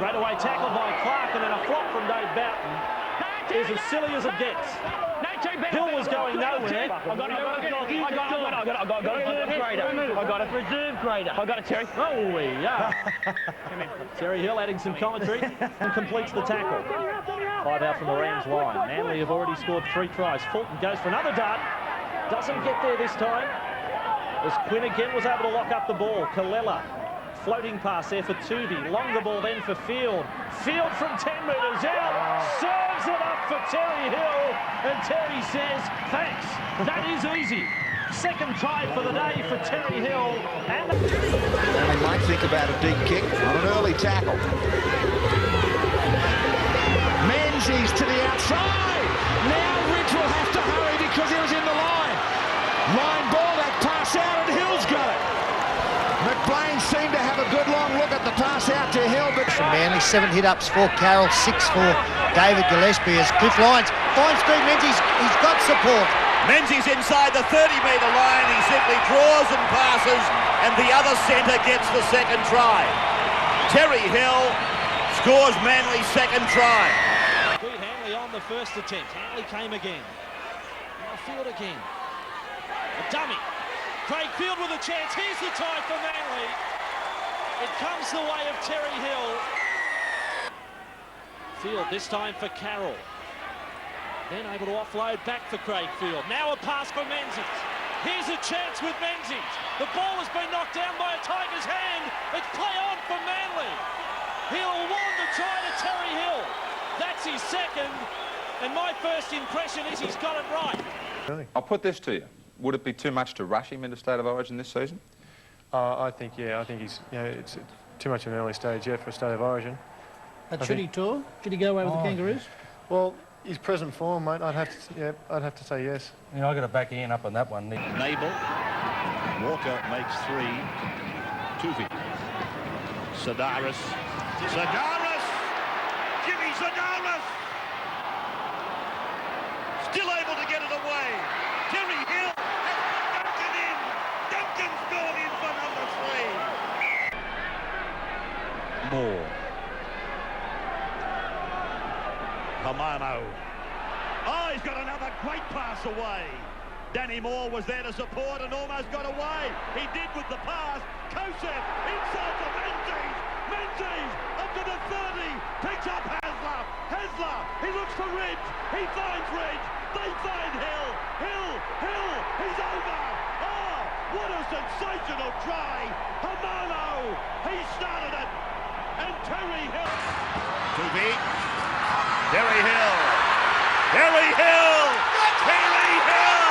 Straightaway tackle by Clark, and then a flop from Dave Boughton is as silly as it gets. Hill was going nowhere. I got a reserve grader. I got it, Terry. Oh, yeah. Terry Hill adding some commentary and completes the tackle. 5 out from the Rams line. Manly have already scored 3 tries. Fulton goes for another dart. Doesn't get there this time. As Quinn again was able to lock up the ball. Kalela, floating pass there for Tuvey. Longer ball then for Field. Field from 10 metres out. Serves it up for Terry Hill. And Terry says, thanks, that is easy. Second try for the day for Terry Hill. And they might think about a deep kick on an early tackle. Menzies to the outside. Now Ridge will have to hurry because he was in the line. Line ball, that pass out, and Hill's got it. McLean seemed to have a good long look at the pass out to Hill, but from Manly, 7 hit-ups for Carroll, 6 for David Gillespie as Cliff Lyons finds Steve Menzies. He's got support. Menzies inside the 30-metre line. He simply draws and passes, and the other centre gets the second try. Terry Hill scores Manly's second try. Beat Hanley on the first attempt. Hanley came again. Now Field again. A dummy. Craig Field with a chance. Here's the tie for Manly. It comes the way of Terry Hill. Field this time for Carroll. Then able to offload back for Craig Field. Now a pass for Menzies. Here's a chance with Menzies. The ball has been knocked down by a Tiger's hand. It's play on for Manly. He'll award the try to Terry Hill. That's his second. And my first impression is he's got it right. I'll put this to you. Would it be too much to rush him into State of Origin this season? I think he's, it's too much of an early stage yet for a State of Origin. But should he tour? Should he go away with the Kangaroos? Well, his present form, mate, I'd have to say yes. Yeah, I've got to back Ian up on that one. Nabel. Walker makes 3. Tuvey. Sedaris. Sedaris! Jimmy Sedaris! Still able to get it away. Terry Hill has Duncan in. Duncan's gone in for number 3. Moore. Hamano. Oh, he's got another great pass away. Danny Moore was there to support and almost got away. He did with the pass. Kosef inside to Menzies. Menzies up to the 30. Picks up Hasler. Hasler. He looks for Ridge. He finds Ridge. They find Hill. Hill. He's over. Oh, what a sensational try. Hamano. He started it. And Terry Hill. Tuvey. Terry Hill. Terry Hill. Terry Hill.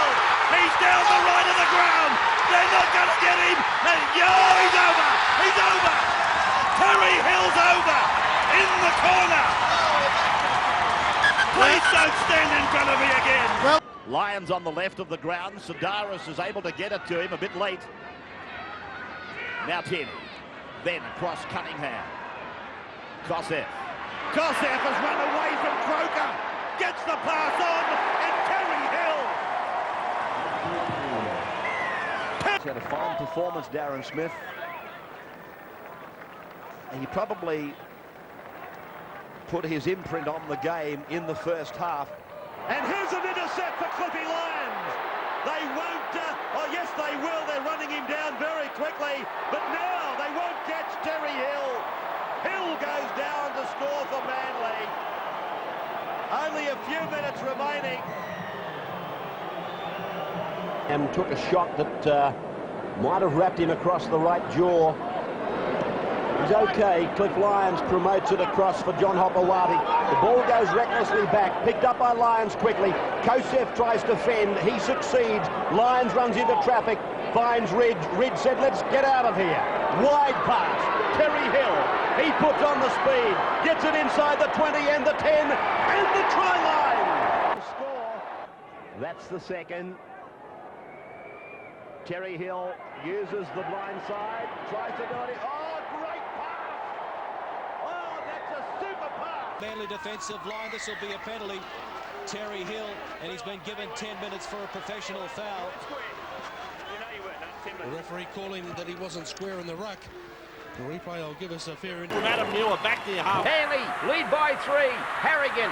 He's down the right of the ground. They're not going to get him. And he's over. He's over. Terry Hill's over. In the corner. Please don't stand in front of me again. Well, Lyons on the left of the ground. Sedaris is able to get it to him a bit late. Now 10. Then across Cunningham. Kosef. Kosef has run away from Croker. Gets the pass on. And Terry Hill. He's had a fine performance, Darren Smith. He probably put his imprint on the game in the first half. And here's an intercept for Cliffy Lyons. They won't, oh yes they will, they're running him down very quickly, but now they won't catch Terry Hill. Hill goes down to score for Manly. Only a few minutes remaining. And took a shot that might have wrapped him across the right jaw. He's okay. Cliff Lyons promotes it across for John Hopewadi. The ball goes recklessly back, picked up by Lyons quickly. Kosef tries to fend. He succeeds. Lyons runs into traffic, finds Ridge. Ridge said, let's get out of here. Wide pass. Terry Hill. He puts on the speed. Gets it inside the 20 and the 10 and the try line. Score. That's the second. Terry Hill uses the blind side. Tries to do it. Oh, great pass. Oh, that's a super pass. Manly defensive line. This will be a penalty. Terry Hill, and he's been given 10 minutes for a professional foul. The referee calling that he wasn't square in the ruck. The replay will give us a fair From Adam Muir back near half. Manly lead by 3. Harrigan.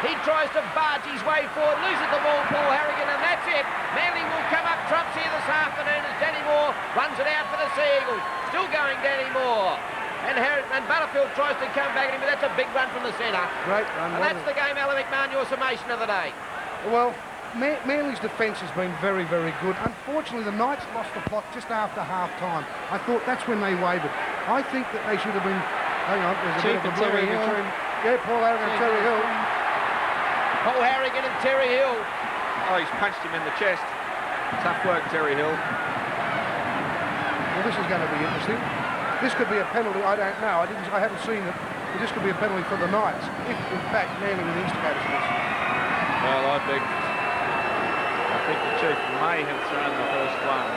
He tries to barge his way forward, loses the ball, Paul Harrigan, and that's it. Manly will come up trumps here this afternoon as Danny Moore runs it out for the Sea Eagles. Still going Danny Moore. And Butterfield tries to come back at him, but that's a big run from the centre. Great run. And that's the game, Alan McMahon, your summation of the day. Well, Manly's defence has been very, very good. Unfortunately, the Knights lost the plot just after half-time. I thought that's when they wavered. I think that they should have been... Hang on, there's a bit of a blurring between... Yeah, Paul Harrigan and Terry Hill. Paul Harrigan and Terry Hill. Oh, he's punched him in the chest. Tough work, Terry Hill. Well, this is going to be interesting. This could be a penalty. I don't know. I haven't seen it. But this could be a penalty for the Knights, if in fact Manly were the instigators of this. Well, I think the Chief may have thrown the first one.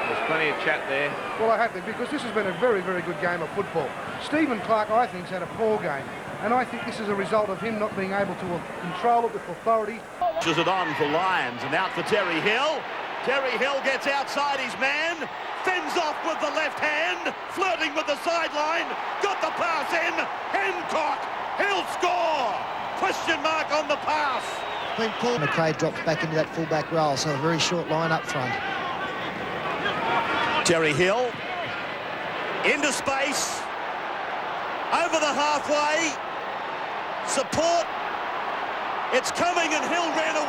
There's plenty of chat there. Well, I have to, because this has been a very, very good game of football. Stephen Clark, I think, has had a poor game. And I think this is a result of him not being able to control it with authority. Pushes it on for Lions and out for Terry Hill. Terry Hill gets outside his man, fends off with the left hand, flirting with the sideline, got the pass in, Hancock, he'll score! Question mark on the pass. When Paul McRae drops back into that fullback role, so a very short line up front. Terry Hill, into space, over the halfway, support, it's coming and Hill ran away.